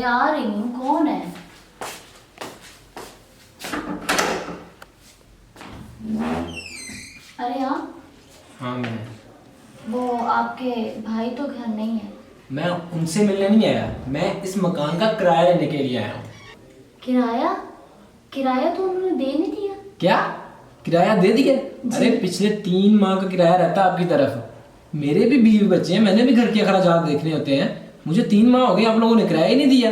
आ रही हूँ। कौन है? अरे आप? हाँ मैं। वो आपके भाई तो घर नहीं है। मैं उनसे मिलने नहीं आया, मैं इस मकान का किराया लेने के लिए आया हूँ। किराया? किराया तो उन्होंने दे नहीं दिया। क्या? किराया दे दिया? जी। अरे पिछले 3 माह का किराया रहता है आपकी तरफ। मेरे भी बीवी बच्चे हैं, मैंने भी घर के अखराजात देखने होते हैं। मुझे 3 माह हो गए, आप लोगों ने किराया ही नहीं दिया।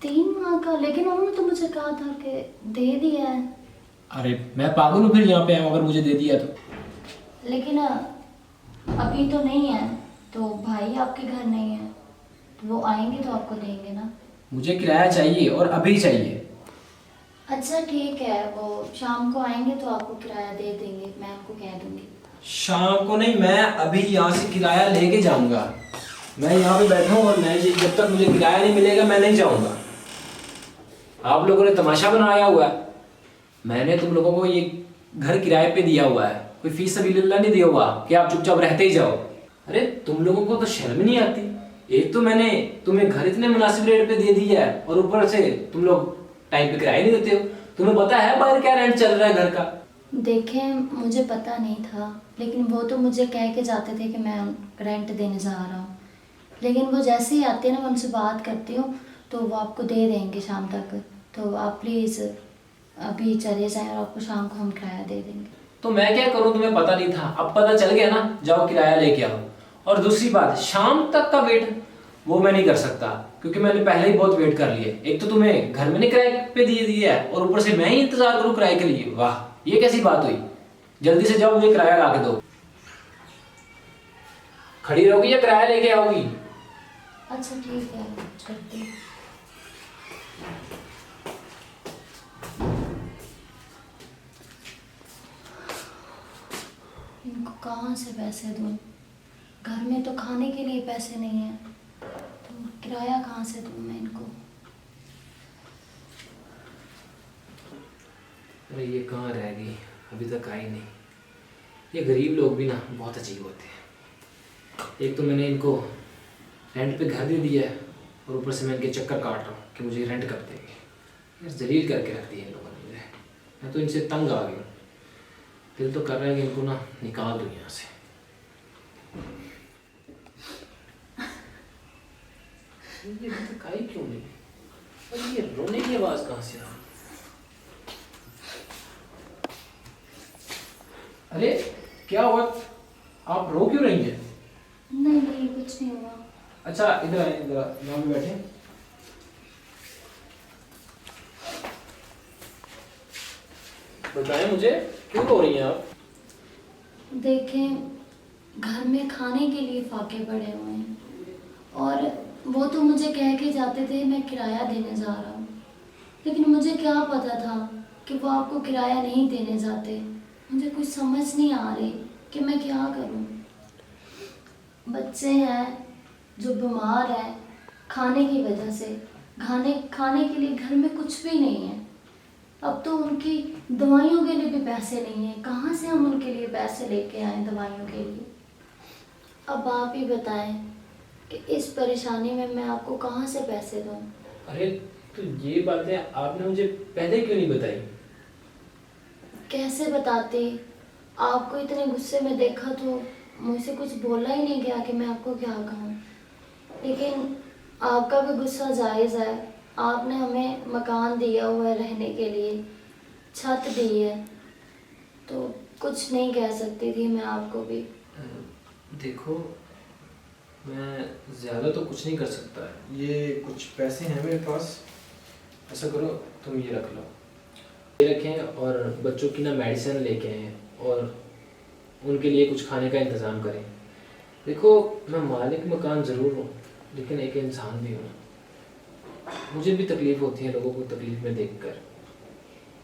3 माह का? लेकिन उन्होंने तो मुझे कहा था कि दे दिया है। अरे मैं पागल हूँ फिर यहाँ पे आया हूँ अगर मुझे दे दिया तो। लेकिन अभी तो नहीं है, तो भाई आपके घर नहीं है, तो वो आएंगे तो आपको देंगे ना। मुझे किराया चाहिए और अभी चाहिए। अच्छा ठीक है, वो शाम को आएंगे तो आपको किराया दे देंगे, मैं उनको कह दूंगी। शाम को नहीं, मैं अभी यहाँ से किराया लेके जाऊंगा। मैं यहाँ पे बैठा हूँ और मैं जब तक मुझे किराया नहीं मिलेगा मैं नहीं जाऊंगा। आप लोगों ने तमाशा बनाया हुआ है। मैंने तुम लोगों को ये घर किराए पे दिया हुआ है, कोई फीस सबिलिल्लाह नहीं दिया हुआ कि आप चुपचाप रहते ही जाओ। अरे तुम लोगों को तो शर्म नहीं आती। एक तो मैंने तुम्हें घर इतने मुनासिब रेट पे दे दिया है और ऊपर से तुम लोग टाइम पे किराया नहीं देते हो। तुम्हें पता है बाहर क्या रेंट चल रहा है घर का? देखें, मुझे पता नहीं था, लेकिन वो तो मुझे कह के जाते थे कि मैं रेंट देने जा रहा हूँ। लेकिन वो जैसे ही आते हैं ना, मैं उनसे बात करती हूँ तो वो आपको दे देंगे शाम तक। तो आप प्लीज़ अभी चले जाएं और आपको शाम को हम किराया दे देंगे। तो मैं क्या करूं, तुम्हें पता नहीं था, अब पता चल गया ना, जाओ किराया लेके आओ। और दूसरी बात, शाम तक का वेट वो मैं नहीं कर सकता क्योंकि मैंने पहले ही बहुत वेट कर लिए। एक तो तुम्हें घर में नहीं किराए पे दिए दिया है और ऊपर से मैं ही इंतजार करूं किराए के लिए। वाह, ये कैसी बात हुई। जल्दी से जाओ, मुझे किराया ला के दो। खड़ी रहोगी या किराया लेके आओगी? अच्छा ठीक है, करती हूँ। इनको कहाँ से पैसे दूँ? घर में तो खाने के लिए पैसे नहीं है, तो किराया कहाँ से दूँ मैं इनको? अरे ये कहाँ रह गई, अभी तक आई नहीं। ये गरीब लोग भी ना बहुत अजीब होते हैं। एक तो मैंने इनको रेंट पे घर दे दिया है और ऊपर से मैं इनके चक्कर काट रहा हूँ कि मुझे रेंट कब देंगे। यार जलील करके रख दिया इन लोगों ने मुझे। मैं तो इनसे तंग आ गया। दिल तो कर रहा है कि इनको ना निकाल दूँ यहाँ से। ये अभी तक आई क्यों नहीं? और ये रोने की आवाज़ कहाँ से आ रही? अरे क्या हुआ, आप रो क्यों रही हैं? नहीं नहीं, कुछ नहीं हुआ। अच्छा इधर आए, इधर यहाँ पे बैठे। बताएं मुझे, क्यों रो रही हैं आप? देखें, घर में खाने के लिए फाके पड़े हुए हैं और वो तो मुझे कह के जाते थे मैं किराया देने जा रहा हूँ, लेकिन मुझे क्या पता था कि वो आपको किराया नहीं देने जाते। मुझे कुछ समझ नहीं आ रही कि मैं क्या करूँ। बच्चे हैं जो बीमार हैं खाने की वजह से, खाने के लिए घर में कुछ भी नहीं है। अब तो उनकी दवाइयों के लिए भी पैसे नहीं है, कहाँ से हम उनके लिए पैसे लेके आए दवाइयों के लिए? अब आप ही बताएं कि इस परेशानी में मैं आपको कहाँ से पैसे दूँ? अरे तो ये बातें आपने मुझे पहले क्यों नहीं बताई? कैसे बताते? आपको इतने गुस्से में देखा तो मुझसे कुछ बोला ही नहीं गया कि मैं आपको क्या कहूँ। लेकिन आपका भी गुस्सा जायज़ है। आपने हमें मकान दिया हुआ है रहने के लिए, छत दी है, तो कुछ नहीं कह सकती थी मैं आपको भी। देखो, मैं ज़्यादा तो कुछ नहीं कर सकता। ये कुछ पैसे हैं मेरे पास, ऐसा करो तुम ये रख लो, ये रखें और बच्चों की ना मेडिसिन लेके आएँ और उनके लिए कुछ खाने का इंतज़ाम करें। देखो, मैं मालिक मकान ज़रूर हूँ लेकिन एक इंसान भी हूँ। मुझे भी तकलीफ़ होती है लोगों को तकलीफ़ में देखकर।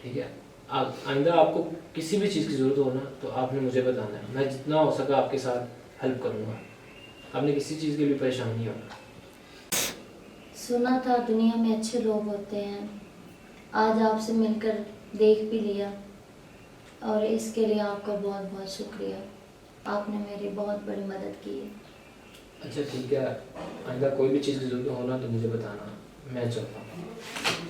ठीक है, आप आइंदा आपको किसी भी चीज़ की ज़रूरत हो ना तो आपने मुझे बताना है। मैं जितना हो सका आपके साथ हेल्प करूँगा। आपने किसी चीज़ के लिए परेशान नहीं होना। सुना था दुनिया में अच्छे लोग होते हैं, आज आपसे मिलकर देख भी लिया और इसके लिए आपका बहुत बहुत शुक्रिया। आपने मेरी बहुत बड़ी मदद की है। अच्छा ठीक है, आइंदा कोई भी चीज़ की ज़रूरत हो ना तो मुझे बताना। मैं चलता हूँ।